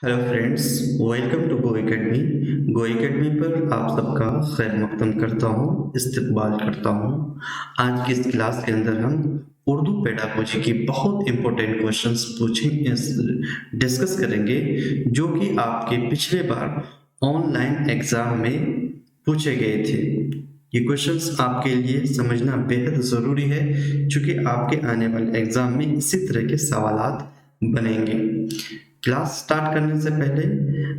Hello friends, welcome to Go Academy. Go Academy पर आप सबका खैर मकदम करता हूँ, इस्तकबाल करता हूँ। आज की इस क्लास के अंदर हम उर्दू पेडागोजी की बहुत इंपॉर्टेंट क्वेश्चंस डिस्कस करेंगे, जो कि आपके पिछले बार ऑनलाइन एग्जाम में पूछे गए थे। ये क्वेश्चंस आपके लिए समझना बेहद ज़रूरी है, क्योंकि आपके आने वाले एग्जाम में इसी तरह के सवालात बनेंगे। क्लास स्टार्ट करने से पहले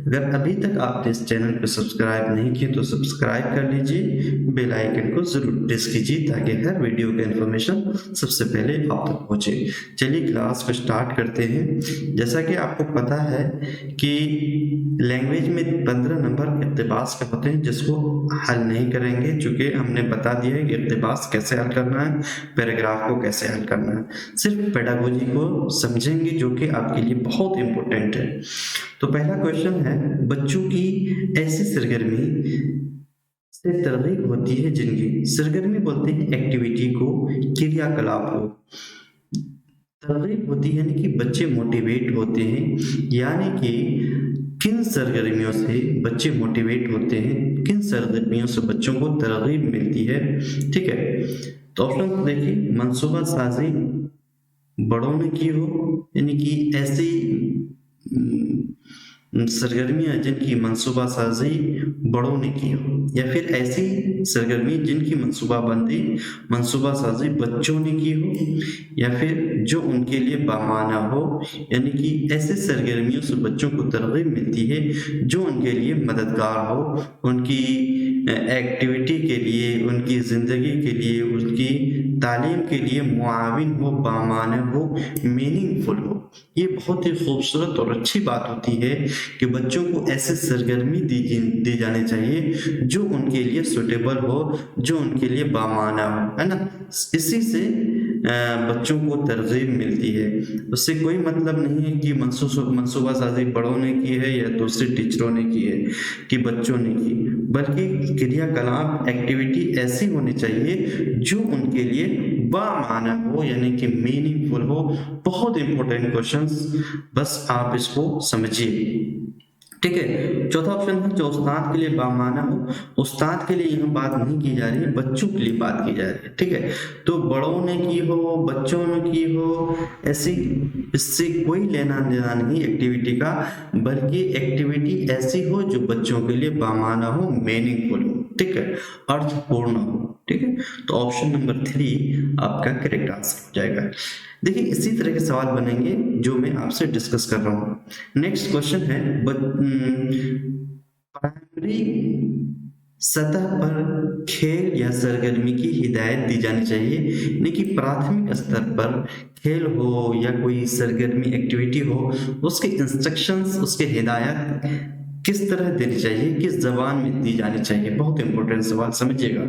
अगर अभी तक आपने इस चैनल को सब्सक्राइब नहीं किया तो सब्सक्राइब कर लीजिए, बेल आइकन को जरूर प्रेस कीजिए ताकि हर वीडियो का इन्फॉर्मेशन सबसे पहले आप तक पहुंचे। चलिए क्लास को स्टार्ट करते हैं। जैसा कि आपको पता है कि लैंग्वेज में 15 नंबर इक्तिबास का होते हैं, जिसको हल नहीं करेंगे, चूंकि हमने बता दिया है कि इक्तिबास कैसे हल करना है, पैराग्राफ को कैसे हल करना है। सिर्फ पेडागोजी को समझेंगे, जो कि आपके लिए बहुत इंपॉर्टेंट है। तो पहला क्वेश्चन है, बच्चों की ऐसी सरगर्मी से तरगीब होती है जिनकी सरगर्मी बोलते हैं एक्टिविटी को, क्रियाकलाप को। तरगीब होती है यानी कि बच्चे मोटिवेट होते हैं, यानी कि किन सरगर्मियों से बच्चे मोटिवेट होते हैं, किन सरगर्मियों से बच्चों को तरगीब मिलती है। ठीक है, तो ऑप्शन देखिए, मनसूबा साजी बड़ों ने की हो, यानी कि ऐसी सरगर्मियां जिनकी मनसूबा साजी बड़ों ने की हो, या फिर ऐसी सरगर्मी जिनकी मनसूबा साजी बच्चों ने की हो, या फिर जो उनके लिए बामाना हो, यानी कि ऐसे सरगर्मियों से बच्चों को तरगीब मिलती है जो उनके लिए मददगार हो, उनकी एक्टिविटी के लिए, उनकी ज़िंदगी के लिए, उनकी तालीम के लिए मुआविन हो, बामाना हो, मीनिंगफुल हो। ये बहुत ही खूबसूरत और अच्छी बात होती है कि बच्चों को ऐसे सरगर्मी दी जानी चाहिए जो उनके लिए सूटेबल हो, जो उनके लिए बामाना हो, है ना। इसी से बच्चों को तरगीब मिलती है। उससे कोई मतलब नहीं है कि मनसूबा साजी बड़ों ने की है या दूसरे टीचरों ने की है कि बच्चों ने की, बल्कि क्रियाकलाप एक्टिविटी ऐसी होनी चाहिए जो उनके लिए बामाना हो, यानी कि मीनिंगफुल हो। बहुत इंपॉर्टेंट क्वेश्चंस, बस आप इसको समझिए। ठीक है, चौथा ऑप्शन है, जो उस्ताद के लिए बामाना हो। उस्ताद के लिए यहाँ बात नहीं की जा रही है, बच्चों के लिए बात की जा रही है। ठीक है, तो बड़ों ने की हो, बच्चों ने की हो, ऐसी इससे कोई लेना देना नहीं एक्टिविटी का, बल्कि एक्टिविटी ऐसी हो जो बच्चों के लिए बामाना हो, मीनिंगफुल हो। ठीक है, अर्थपूर्ण हो। ठीक है, तो ऑप्शन नंबर 3 आपका करेक्ट आंसर हो जाएगा। देखिए, इसी तरह के सवाल बनेंगे जो मैं आपसे डिस्कस कर रहा हूं। नेक्स्ट क्वेश्चन है, प्राइमरी सतह पर खेल या सरगर्मी की हिदायत दी जानी चाहिए, यानी कि प्राथमिक स्तर पर खेल हो या कोई सरगर्मी एक्टिविटी हो, उसके इंस्ट्रक्शंस, उसके हिदायत किस तरह देनी चाहिए, किस जबान में दी जानी चाहिए। बहुत इंपॉर्टेंट सवाल, समझिएगा।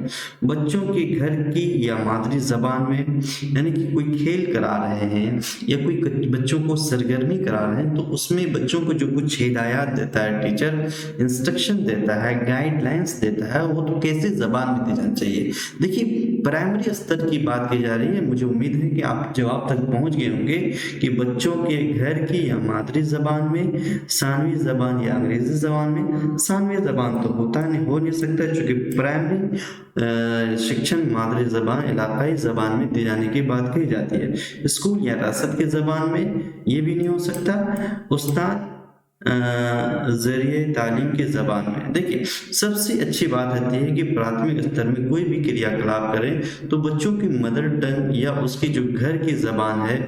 बच्चों के घर की या मादरी जबान में, यानी कि कोई खेल करा रहे हैं या कोई बच्चों को सरगर्मी करा रहे हैं, तो उसमें बच्चों को जो कुछ हिदायत देता है टीचर, इंस्ट्रक्शन देता है, गाइडलाइंस देता है, वो तो कैसे जबान में दी जानी चाहिए। देखिए, प्राइमरी स्तर की बात की जा रही है। मुझे उम्मीद है कि आप जवाब तक पहुंच गए होंगे कि बच्चों के घर की या मादरी जबान में, सानवी जबान या अंग्रेजी जबान में। सानवी जबान तो हो नहीं सकता, क्योंकि प्राइमरी शिक्षण मादरी जबान, इलाकाई जबान में दी जाने की बात कही जाती है। स्कूल या रासत की जबान में ये भी नहीं हो सकता। उस्ताद जरिए तालीम की जबान में। देखिए, सबसे अच्छी बात होती है कि प्राथमिक स्तर में कोई भी क्रियाकलाप करें तो बच्चों की मदर टंग या उसकी जो घर की जबान है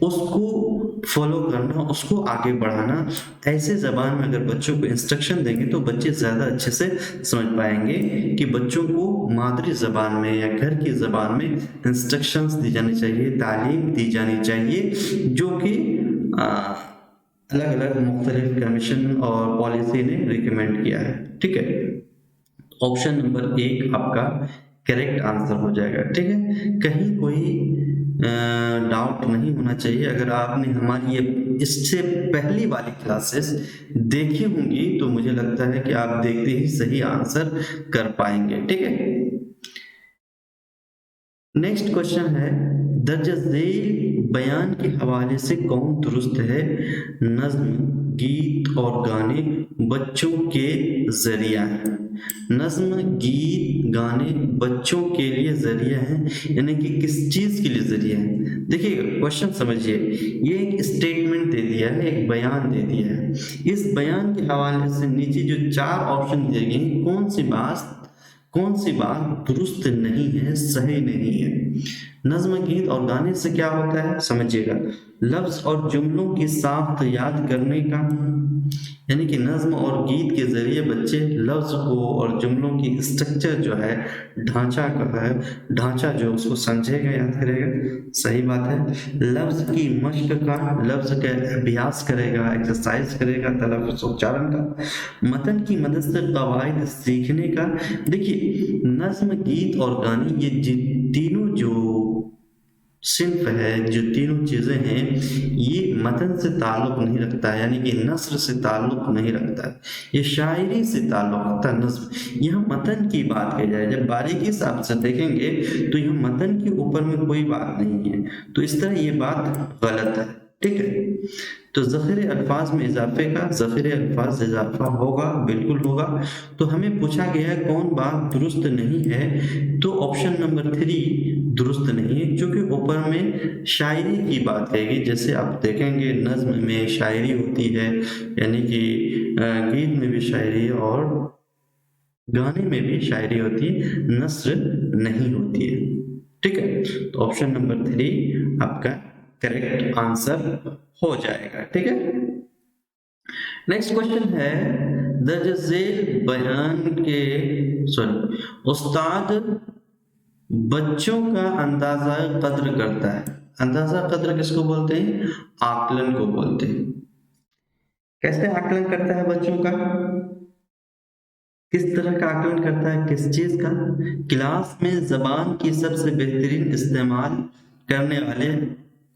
उसको फॉलो करना, उसको आगे बढ़ाना। ऐसे जबान में अगर बच्चों को इंस्ट्रक्शन देंगे तो बच्चे ज्यादा अच्छे से समझ पाएंगे कि बच्चों को मादरी जबान में या घर की जबान में इंस्ट्रक्शंस दी जानी चाहिए, तालीम दी जानी चाहिए, जो कि अलग अलग मुख्तलिफ कमीशन और पॉलिसी ने रिकमेंड किया है। ठीक है, ऑप्शन नंबर 1 आपका करेक्ट आंसर हो जाएगा। ठीक है, कहीं कोई डाउट नहीं होना चाहिए। अगर आपने हमारी ये इससे पहली वाली क्लासेस देखी होंगी तो मुझे लगता है कि आप देखते ही सही आंसर कर पाएंगे। ठीक है, नेक्स्ट क्वेश्चन है, दर्ज झेल बयान के हवाले से कौन दुरुस्त है? नज्म, गीत और गाने बच्चों के जरिया है। नज्म, गीत, गाने बच्चों के लिए जरिया है, यानी कि किस चीज के लिए जरिया है? देखिए क्वेश्चन समझिए, ये एक स्टेटमेंट दे दिया है, एक बयान दे दिया है। इस बयान के हवाले से नीचे जो 4 ऑप्शन दिए गए हैं, कौन सी बात दुरुस्त नहीं है, सही नहीं है? नज्म, गीत और गाने से क्या होता है समझिएगा, लफ्ज और जुमलों की साख्त याद करने का, यानी कि नज्म और गीत के जरिए बच्चे लफ्ज को और जुमलों की स्ट्रक्चर जो है, ढांचा जो उसको समझेगा, याद करेगा, सही बात है। लफ्ज की मश्क का, लफ्ज का अभ्यास करेगा, एक्सरसाइज करेगा, तलफ़्फ़ुज़ उच्चारण का, मतन की मदद से कवायद सीखने का। देखिए नज्म, गीत और गाने ये तीनों जो सिर्फ है, जो तीनों चीजें हैं, ये मतन से ताल्लुक नहीं रखता है, यानी कि नस्र से ताल्लुक नहीं रखता है, ये शायरी से ताल्लुक रखता है। नज्म, यह मतन की बात की जाए, जब बारीकी से आपसे देखेंगे तो यह मतन के ऊपर में कोई बात नहीं है, तो इस तरह ये बात गलत है, ठीक है। तो ज़ख़ीरे अल्फाज में इजाफे का, ज़ख़ीरे अल्फाज इजाफा होगा, बिल्कुल होगा। तो हमें पूछा गया है कौन बात दुरुस्त नहीं है, तो ऑप्शन नंबर 3 दुरुस्त नहीं है, क्योंकि ऊपर में शायरी की बात कहेगी। जैसे आप देखेंगे नज्म में शायरी होती है, यानी कि गीत में भी शायरी और गाने में भी शायरी होती है, नस्र नहीं होती है, ठीक है। तो ऑप्शन नंबर 3 आपका करेक्ट आंसर हो जाएगा, ठीक है। नेक्स्ट क्वेश्चन है, दर्ज झेल बयान के उस्ताद बच्चों का अंदाजा कद्र करता है। अंदाजा कद्र किसको बोलते हैं? आकलन को बोलते हैं। कैसे आकलन करता है बच्चों का? किस तरह का आकलन करता है, किस चीज का? क्लास में जबान की सबसे बेहतरीन इस्तेमाल करने वाले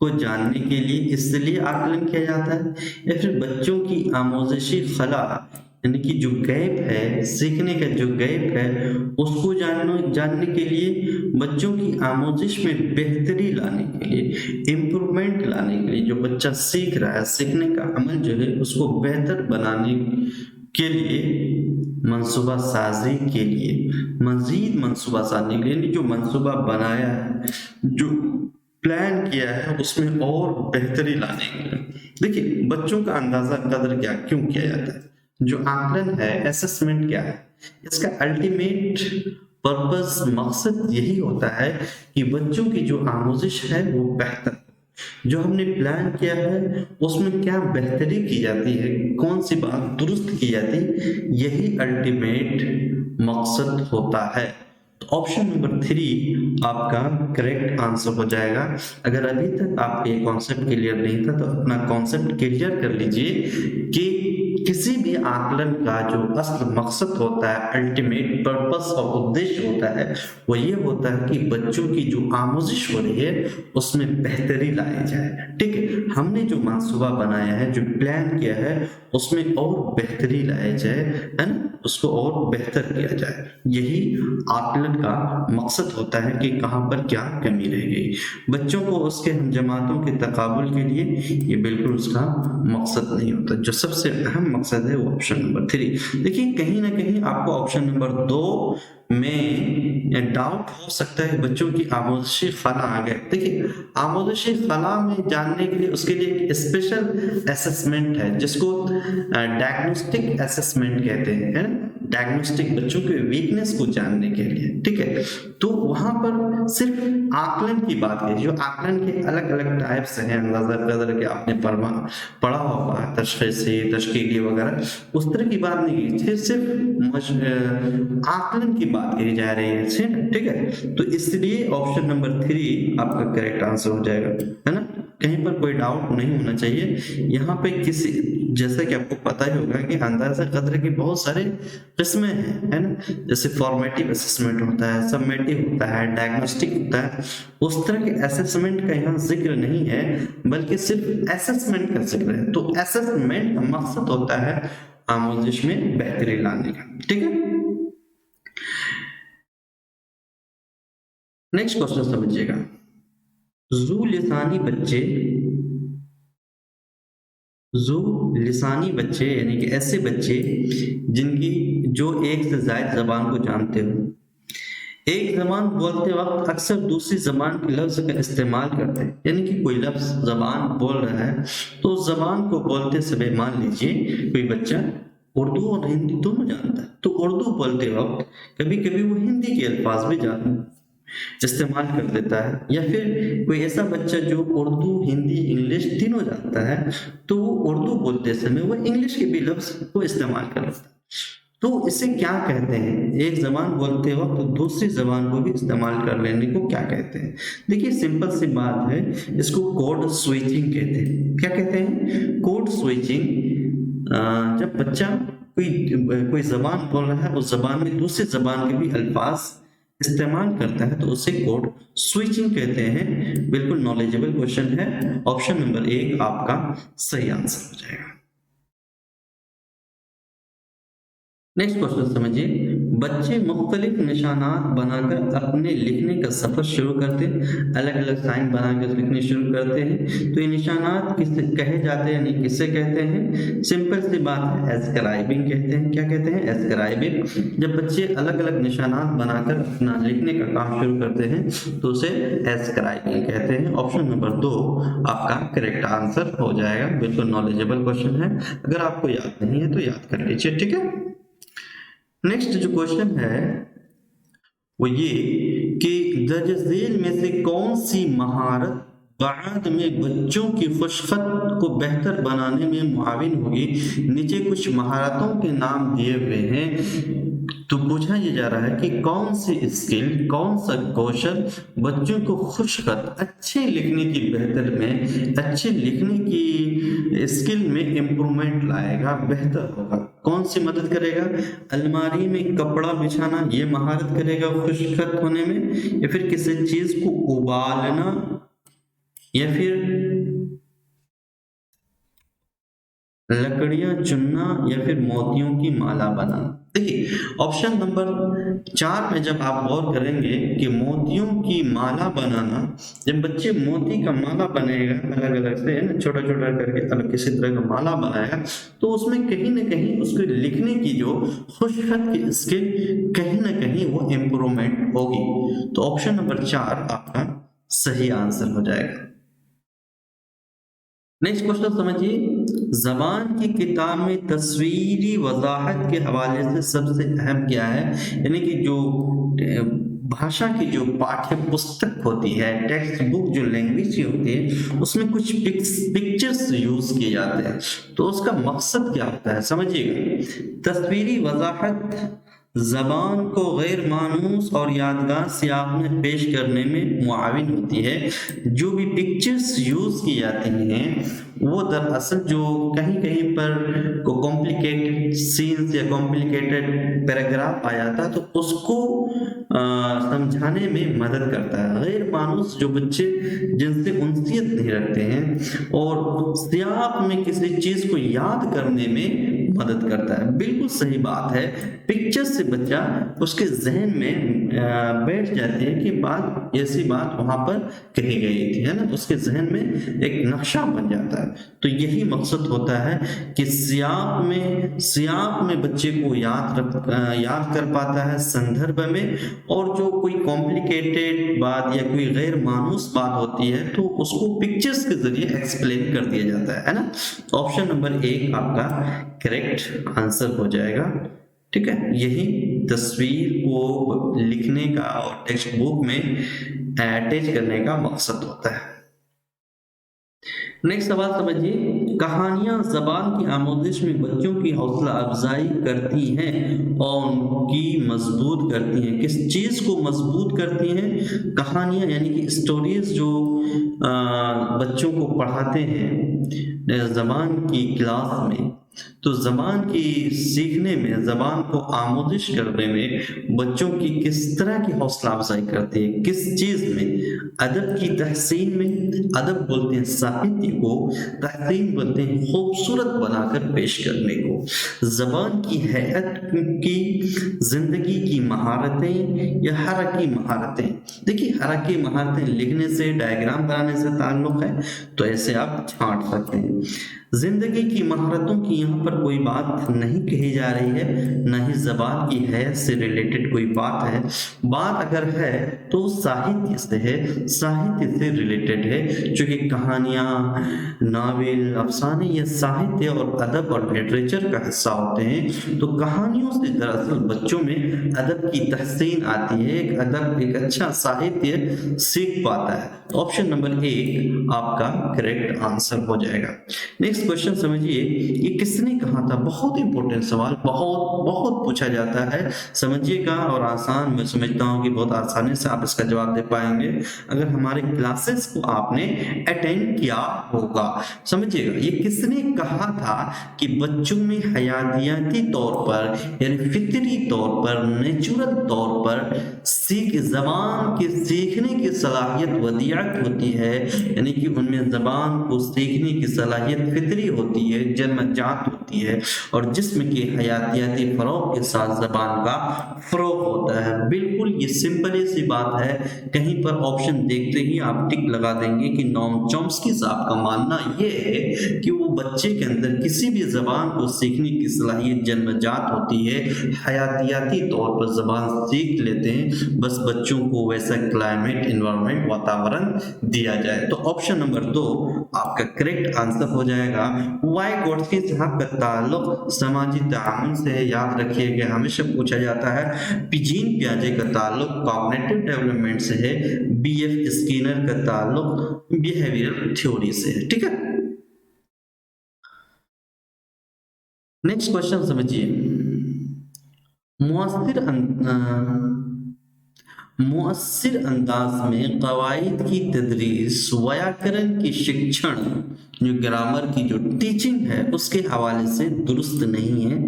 को जानने के लिए इसलिए आकलन किया जाता है, या फिर बच्चों की आमोजिशी खला, यानी कि जो गैप है, सीखने का जो गैप है, उसको जानने के लिए, बच्चों की आमोजिश में बेहतरी लाने के लिए, इम्प्रूवमेंट लाने के लिए, जो बच्चा सीख रहा है, सीखने का अमल जो है उसको बेहतर बनाने के लिए, मंसूबा साजी के लिए, मजीद मंसूबा साजी के लिए, जो मंसूबा बनाया है, जो प्लान किया है, उसमें और बेहतरी लाने के लिए। देखिए बच्चों का अंदाजा कद्र क्या क्यों किया जाता है? जो आकलन है, असेसमेंट क्या है, इसका अल्टीमेट पर्पस, मकसद यही होता है कि बच्चों की जो आमोजिश है वो बेहतर, जो हमने प्लान किया है उसमें क्या बेहतरी की जाती है, कौन सी बात दुरुस्त की जाती है, यही अल्टीमेट मकसद होता है। तो ऑप्शन नंबर 3 आपका करेक्ट आंसर हो जाएगा। अगर अभी तक आपके ये कॉन्सेप्ट क्लियर नहीं था तो अपना कॉन्सेप्ट क्लियर कर लीजिए कि किसी भी आकलन का जो असल मकसद होता है, अल्टीमेट पर्पस और उद्देश्य होता है, वो ये होता है कि बच्चों की जो आमोजिश हो रही है उसमें बेहतरी लाई जाए, ठीक है। हमने जो मंसूबा बनाया है, जो प्लान किया है, उसमें और बेहतरी लाई जाए, है ना, उसको और बेहतर किया जाए, यही आकलन का मकसद होता है कि कहाँ पर क्या कमी रह गई। बच्चों को उसके हम जमातों के तकाबुल के लिए ये बिल्कुल उसका मकसद नहीं होता। जो सबसे अहम मकसद है वो ऑप्शन नंबर 3। देखिए कहीं ना कहीं आपको ऑप्शन नंबर 2 में डाउट हो सकता है, बच्चों की आमोजिशी खला आ गए। देखिए आमोजिशी खला में जानने के लिए उसके लिए एक स्पेशल असेसमेंट है, जिसको डायग्नोस्टिक असेसमेंट कहते हैं, है ना, डायग्नोस्टिक, बच्चों के वीकनेस को जानने के लिए, ठीक है। तो वहां पर सिर्फ आकलन की बात है, जो आकलन के अलग अलग टाइप्स हैं, अंदाजा कदर के आपने पढ़ा होगा, तशख़ीसी, तशकीली वगैरह, उस तरह की बात नहीं की, सिर्फ आकलन की बात की जा रही है, ठीक है। तो इसलिए ऑप्शन नंबर 3 आपका करेक्ट आंसर हो जाएगा, है ना। कहीं पर कोई डाउट नहीं होना चाहिए। यहाँ पे किसी, जैसा कि आपको पता ही होगा कि अंदाजा कद्र की बहुत सारे किस्में हैं, है ना, जैसे फॉर्मेटिव असेसमेंट होता है, सबमेटिव होता है, डायग्नोस्टिक होता है। उस तरह के असेसमेंट का यहाँ जिक्र नहीं है, बल्कि सिर्फ असेसमेंट का जिक्र है। तो असेसमेंट का मकसद होता है आमोजिश में बेहतरी लाने का, ठीक है। नेक्स्ट क्वेश्चन समझिएगा, जू लिसानी बच्चे, जो लिसानी बच्चे यानी कि ऐसे बच्चे जिनकी जो एक से ज्यादा जबान को जानते हो, एक जबान बोलते वक्त अक्सर दूसरी जबान के लफ्ज का इस्तेमाल करते हैं। यानी कि कोई लफ्ज जबान बोल रहा है तो उस जबान को बोलते समय मान लीजिए कोई बच्चा उर्दू और हिंदी दोनों जानता है, तो उर्दू बोलते वक्त कभी कभी वो हिंदी के अल्फाज भी इस्तेमाल कर देता है, या फिर कोई ऐसा बच्चा जो उर्दू हिंदी इंग्लिश तीनों जानता है तो वो उर्दू बोलते समय वो इंग्लिश के भी लफ्ज को इस्तेमाल कर लेता है। तो इसे क्या कहते हैं, एक जबान बोलते वक्त तो दूसरी जबान को भी इस्तेमाल कर लेने को क्या कहते हैं? देखिए सिंपल सी बात है, इसको कोड स्विचिंग कहते हैं। क्या कहते हैं? Code switching. जब बच्चा कोई जबान बोल रहा है उस जबान में दूसरी जबान के भी अल्फाज इस्तेमाल करता है तो उसे कोड स्विचिंग कहते हैं। बिल्कुल नॉलेजेबल क्वेश्चन है, ऑप्शन नंबर 1 आपका सही आंसर हो जाएगा। नेक्स्ट क्वेश्चन समझिए, बच्चे मुख्तलिफ निशानात बनाकर अपने लिखने का सफर शुरू करते हैं, अलग अलग साइन बनाकर लिखने शुरू करते हैं। तो ये निशानात किसे कहे जाते हैं यानी किसे कहते हैं? सिंपल सी बात है, एस्क्राइबिंग कहते हैं। क्या कहते हैं? एस्क्राइबिंग। जब बच्चे अलग अलग निशानात बनाकर अपना लिखने का काम शुरू करते हैं तो उसे एस्क्राइबिंग कहते हैं। ऑप्शन नंबर 2 आपका करेक्ट आंसर हो जाएगा। बिल्कुल नॉलेजेबल क्वेश्चन है, अगर आपको याद नहीं है तो याद कर लीजिए, ठीक है। नेक्स्ट जो क्वेश्चन है वो ये कि दर्ज झेल में से कौन सी महारत बाद में बच्चों की खुशखत को बेहतर बनाने में मुआविन होगी? नीचे कुछ महारतों के नाम दिए हुए हैं, तो पूछा ये जा रहा है कि कौन सी स्किल, कौन सा कौशल बच्चों को खुशखत अच्छे लिखने की बेहतर में, अच्छे लिखने की स्किल में इंप्रूवमेंट लाएगा, बेहतर होगा। कौन सी मदद करेगा? अलमारी में कपड़ा बिछाना ये महारत करेगा खुशखत होने में, या फिर किसी चीज को उबालना, या फिर लकड़ियां चुनना, या फिर मोतियों की माला बनाना। देखिए ऑप्शन नंबर 4 में जब आप गौर करेंगे कि मोतियों की माला बनाना, जब बच्चे मोती का माला बनेगा अलग अलग से है ना, छोटा छोटा करके अलग किसी तरह का माला बनाएगा, तो उसमें कहीं ना कहीं उसके लिखने की जो खुशखत की स्किल कहीं ना कहीं वो इम्प्रूवमेंट होगी। तो ऑप्शन नंबर 4 आपका सही आंसर हो जाएगा। नेक्स्ट क्वेश्चन समझिए, जबान की किताब में तस्वीरी वजाहत के हवाले से सबसे अहम क्या है? यानी कि जो भाषा की जो पाठ्य पुस्तक होती है, टेक्स्ट बुक जो लैंग्वेज की होती है, उसमें कुछ पिक्चर्स यूज किए जाते हैं, तो उसका मकसद क्या होता है समझिएगा। तस्वीरी वजाहत जबान को गैर मानूस और यादगार सियाक में पेश करने में मुआविन होती है। जो भी पिक्चर्स यूज की जाती हैं वो दरअसल जो कहीं कहीं पर को कॉम्प्लिकेटेड सीन्स या कॉम्प्लिकेटेड पैराग्राफ आ जाता है तो उसको समझाने में मदद करता है। गैर मानूस जो बच्चे जिनसे उनसियत नहीं रखते हैं और सियाक में किसी चीज को याद करने में मदद करता है। बिल्कुल सही बात है, पिक्चर से बच्चा उसके जहन में बैठ जाती है कि बात ऐसी बात वहां पर कही गई थी, है ना, उसके जहन में एक नक्शा बन जाता है। तो यही मकसद होता है कि सियाक में बच्चे को याद कर पाता है संदर्भ में, और जो कोई कॉम्प्लिकेटेड बात या कोई गैर मानूस बात होती है तो उसको पिक्चर्स के जरिए एक्सप्लेन कर दिया जाता है ना। ऑप्शन नंबर 1 आपका करेक्ट आंसर हो जाएगा, ठीक है। यही तस्वीर को लिखने का और टेक्स्ट बुक में अटैच करने का मकसद होता है। नेक्स्ट सवाल समझिए, कहानियां जबान की आमोदिश में बच्चों की हौसला अफजाई करती हैं और उनकी मजबूत करती हैं। किस चीज को मजबूत करती हैं? कहानियां यानी कि स्टोरीज जो बच्चों को पढ़ाते हैं जबान की क्लास में, तो जबान की सीखने में, जबान को आमोदिश करने में बच्चों की किस तरह की हौसला अफजाई करती है, किस चीज में? अदब की तहसीन में। अदब बोलते हैं साहित्य को, तहसीन बोलते हैं खूबसूरत बनाकर पेश करने को। जबान की हैत की, जिंदगी की महारतें या हरकी महारतें। देखिए हरकी महारतें लिखने से, डायग्राम बनाने से ताल्लुक है, तो ऐसे आप छांट सकते हैं। जिंदगी की महारतों की यहाँ पर कोई बात नहीं कही जा रही है, न ही जबान की हैत से रिलेटेड कोई बात है। बात अगर है तो साहित्य से है, साहित्य से रिलेटेड है, क्योंकि कहानियां, नावल, अफसाने ये साहित्य और अदब और लिटरेचर का हिस्सा होते हैं। तो कहानियों से दरअसल बच्चों में अदब की तहसीन आती है, एक अदब, एक अच्छा साहित्य सीख पाता है। ऑप्शन नंबर ए आपका करेक्ट आंसर हो जाएगा। नेक्स्ट क्वेश्चन समझिए, ये किसने कहा था? बहुत इंपॉर्टेंट सवाल, बहुत बहुत पूछा जाता है, समझिएगा। और आसान, मैं समझता हूँ कि बहुत आसानी से आप इसका जवाब दे पाएंगे अगर हमारे क्लासेस को आपने अटेंड किया होगा। समझिएगा, ये किसने कहा था कि बच्चों में हयातियाती तौर पर यानी फितरी तौर पर, नेचुरल तौर पर जबान के सीखने की सलाहियत वदियत होती है, यानी कि उनमें जबान को सीखने की सलाहियत फितरी होती है, जन्मजात होती है, और जिस्म के हयातियाती फरोग के साथ जबान का फरोग होता है। बिल्कुल ये सिंपल सी बात है। कहीं पर ऑप्शन देखते ही आप टिक लगा देंगे कि नोम चॉम्स्की साहब का मानना ये है कि वो बच्चे के अंदर किसी भी जबान को सीखने की सलाहियत जन्मजात होती है, हयातियाती तौर पर जबान सीख लेते हैं, बस बच्चों को वैसा क्लाइमेट, एनवायरनमेंट, वातावरण दिया जाए। तो ऑप्शन नंबर 2 आपका करेक्ट आंसर हो जाएगा। वाई गोड्से साहब का ताल्लुक समाजी ताउन से है, याद रखिएगा, हमेशा पूछा जाता है। पिजीन पियाजे का ताल्लुक कॉग्निटिव डेवलपमेंट से है। बीएफ स्किनर का ताल्लुक बिहेवियरल थ्योरी से है। ठीक है, नेक्स्ट क्वेश्चन समझिए। मुअस्सिर मुअस्सिर अंदाज में कवायद की तदरीस, व्याकरण की शिक्षण, जो ग्रामर की जो टीचिंग है उसके हवाले से दुरुस्त नहीं है,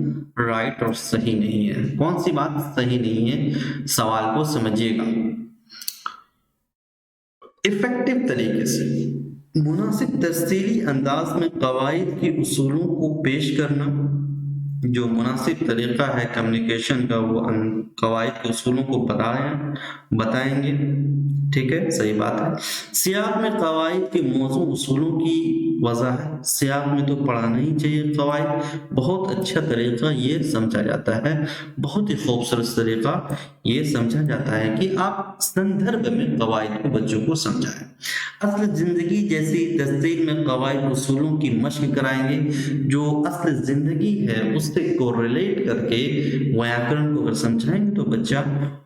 राइट और सही नहीं है। कौन सी बात सही नहीं है? सवाल को समझिएगा। इफेक्टिव तरीके से मुनासिब तफसीली अंदाज में कवायद के उसूलों को पेश करना, जो मुनासिब तरीका है कम्युनिकेशन का, वो कवायद के उसूलों को बताएंगे। ठीक है, सही बात है। सियाक में कवायद के मौजू उसूलों की वजाहत, सियाक में तो पढ़ाना ही चाहिए कवायद। बहुत अच्छा तरीका ये समझा जाता है, बहुत ही खूबसूरत तरीका ये समझा जाता है कि आप संदर्भ में कवायद को बच्चों को समझाएं। असल जिंदगी जैसी तस्दीर में कवायद उसूलों की मशक कराएंगे, जो असल जिंदगी है उससे कोरिलेट करके व्याकरण को अगर समझाएंगे तो बच्चा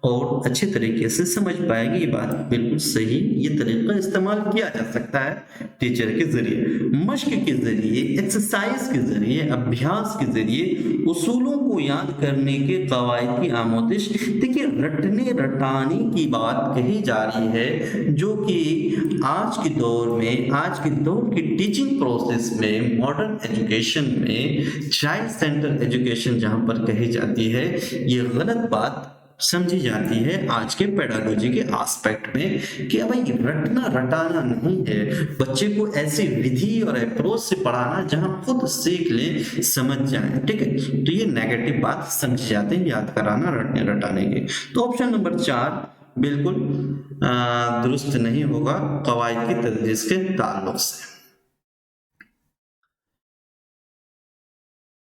और अच्छे तरीके से समझ पाएगी। ये बात बिल्कुल सही, ये तरीका इस्तेमाल किया जा सकता है टीचर के जरिए, मश्क के जरिए, एक्सरसाइज के जरिए, अभ्यास के जरिए उसूलों को याद करने के कवायद की आमोदिश। देखिए रटने रटाने की बात कही जा रही है, जो कि आज के दौर में, आज के दौर की टीचिंग प्रोसेस में, मॉडर्न एजुकेशन में, चाइल्ड सेंटर एजुकेशन जहां पर कही जाती है, ये गलत बात समझी जाती है आज के पेडागोजी के एस्पेक्ट में कि भाई रटना रटाना नहीं है, बच्चे को ऐसी विधि और अप्रोच से पढ़ाना जहां खुद सीख ले, समझ जाए। ठीक है, तो ये नेगेटिव बात समझी जाती है, याद कराना रटने रटाने के। तो ऑप्शन नंबर 4 बिल्कुल दुरुस्त नहीं होगा कवायद की तदरीस के ताल्लुक से।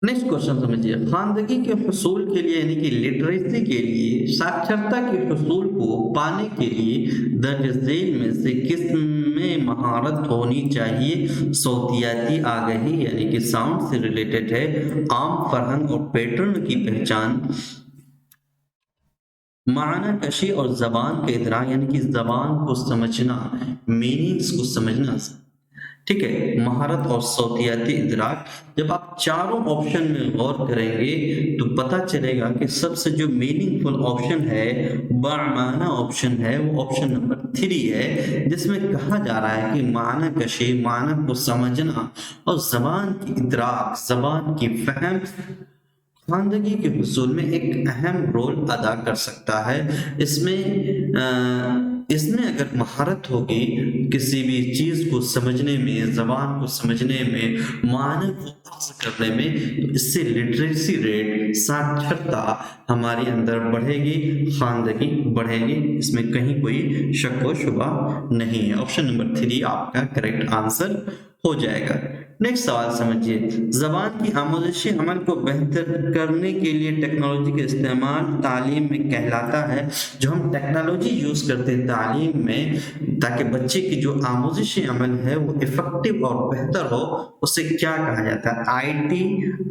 नेक्स्ट क्वेश्चन समझिए, खानदगी के हुसूल के लिए यानी कि लिटरेसी के लिए, साक्षरता के हुसूल को पाने के लिए दर्ज झेल में से किस में महारत होनी चाहिए? सौतियाती आगही यानी कि साउंड से रिलेटेड है, आम फरहंग और पैटर्न की पहचान, माना कशी और जबान के इदराक यानी कि जबान को समझना, मीनिंग्स को समझना, ठीक है, महारत और सौतियाती इदराक। जब आप चारों ऑप्शन में गौर करेंगे तो पता चलेगा कि सबसे जो मीनिंगफुल ऑप्शन है, बामाना ऑप्शन है, वो ऑप्शन नंबर 3 है, जिसमें कहा जा रहा है कि माना कशी, माना को समझना और जबान की इदराक, जबान की फहम खानदगी के हुसूल में एक अहम रोल अदा कर सकता है। इसमें अगर महारत होगी किसी भी चीज को समझने में, जबान को समझने में, मानक को अक्स करने में, तो इससे लिटरेसी रेट, साक्षरता हमारे अंदर बढ़ेगी, खानदगी बढ़ेगी, इसमें कहीं कोई शक व शुबा नहीं है। ऑप्शन नंबर 3 आपका करेक्ट आंसर हो जाएगा। नेक्स्ट सवाल समझिए, जबान की आमोजिशी अमल को बेहतर करने के लिए टेक्नोलॉजी का इस्तेमाल तालीम में कहलाता है। जो हम टेक्नोलॉजी यूज करते हैं तालीम में ताकि बच्चे की जो आमोजिशी अमल है वो इफेक्टिव और बेहतर हो, उसे क्या कहा जाता है?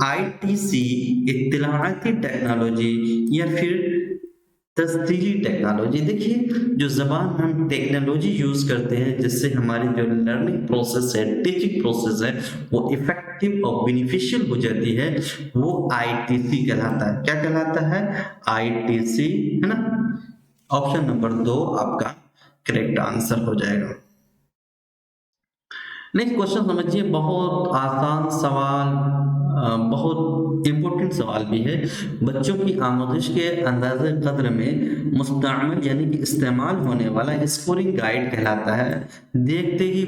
आईटीसी, इत्तलाआती टेक्नोलॉजी, या फिर तस्दीरी टेक्नोलॉजी। देखिए, जो जबान हम टेक्नोलॉजी यूज करते हैं जिससे हमारी जो लर्निंग प्रोसेस है, टीचिंग प्रोसेस है, वो इफेक्टिव और बेनिफिशियल हो जाती है, वो आईटीसी कहलाता है। क्या कहलाता है? आईटीसी, है ना। ऑप्शन नंबर 2 आपका करेक्ट आंसर हो जाएगा। नेक्स्ट क्वेश्चन समझिए, बहुत आसान सवाल, बहुत इंपॉर्टेंट सवाल भी है। बच्चों की आमोजिश के अंदाज़े कद्र में मुस्तअमल यानी कि इस्तेमाल होने वाला स्कोरिंग गाइड कहलाता है। देखते ही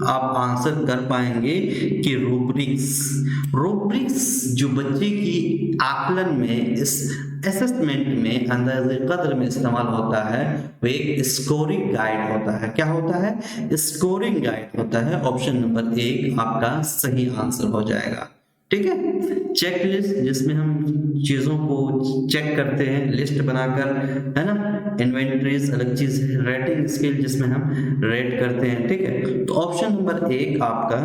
आप आंसर कर पाएंगे कि रूब्रिक्स जो बच्चे की आकलन में, इस असेसमेंट में, अंदाजे कद्र में इस्तेमाल होता है, वो एक स्कोरिंग गाइड होता है। क्या होता है? स्कोरिंग गाइड होता है। ऑप्शन नंबर 1 आपका सही आंसर हो जाएगा। ठीक है, चेकलिस्ट जिसमें हम चीजों को चेक करते हैं लिस्ट बनाकर, है ना। इन्वेंटरीज अलग चीज है, रेटिंग स्केल जिसमें हम रेट करते हैं। ठीक है, तो ऑप्शन नंबर 1 आपका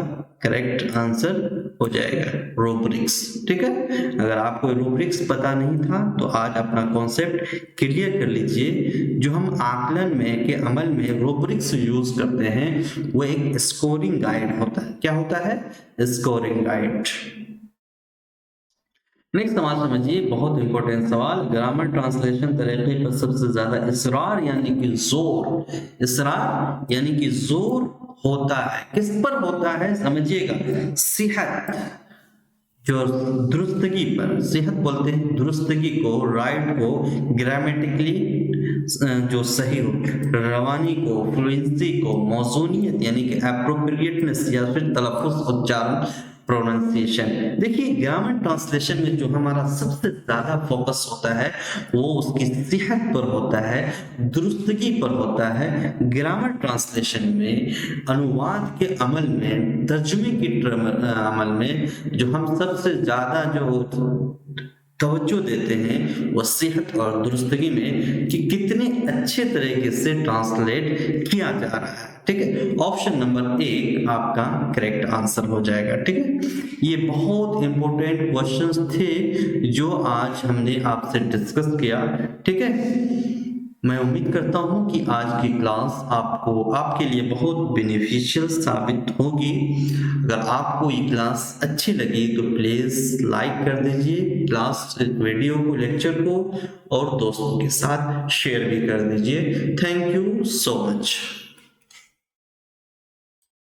करेक्ट आंसर हो जाएगा, रूब्रिक्स। ठीक है, अगर आपको रूब्रिक्स पता नहीं था तो आज अपना कॉन्सेप्ट क्लियर कर लीजिए। जो हम आकलन में के अमल में रूब्रिक्स यूज करते हैं वो एक स्कोरिंग गाइड होता है। क्या होता है? Scoring guide. नेक्स्ट सवाल समझिए, बहुत इंपॉर्टेंट सवाल। ग्रामर ट्रांसलेशन तरीके पर सबसे ज्यादा इसरार यानी कि जोर होता है, किस पर होता है? समझिएगा, सेहत, जो दुरुस्तगी पर, सेहत बोलते हैं दुरुस्तगी को, राइट को, ग्रामेटिकली जो सही हो, रवानी को, फ्लुएंसी को, मौजूनियत यानी कि एप्रोप्रिएटनेस या फिर तलफ़ुज़, उच्चारण, प्रोनाउंसिएशन। देखिए, ग्रामर ट्रांसलेशन में जो हमारा सबसे ज्यादा फोकस होता है वो उसकी सेहत पर होता है, दुरुस्तगी पर होता है। ग्रामर ट्रांसलेशन में, अनुवाद के अमल में, तर्जुमे की अमल में जो हम सबसे ज्यादा जो तवज्जो देते हैं वो सेहत और दुरुस्तगी में, कि कितने अच्छे तरीके से ट्रांसलेट किया जा रहा है। ठीक है, ऑप्शन नंबर 1 आपका करेक्ट आंसर हो जाएगा। ठीक है, ये बहुत इंपॉर्टेंट क्वेश्चंस थे जो आज हमने आपसे डिस्कस किया। ठीक है, मैं उम्मीद करता हूं कि आज की क्लास आपके लिए बहुत बेनिफिशियल साबित होगी। अगर आपको ये क्लास अच्छी लगी तो प्लीज लाइक कर दीजिए क्लास वीडियो को, लेक्चर को, और दोस्तों के साथ शेयर भी कर दीजिए। Thank you so much.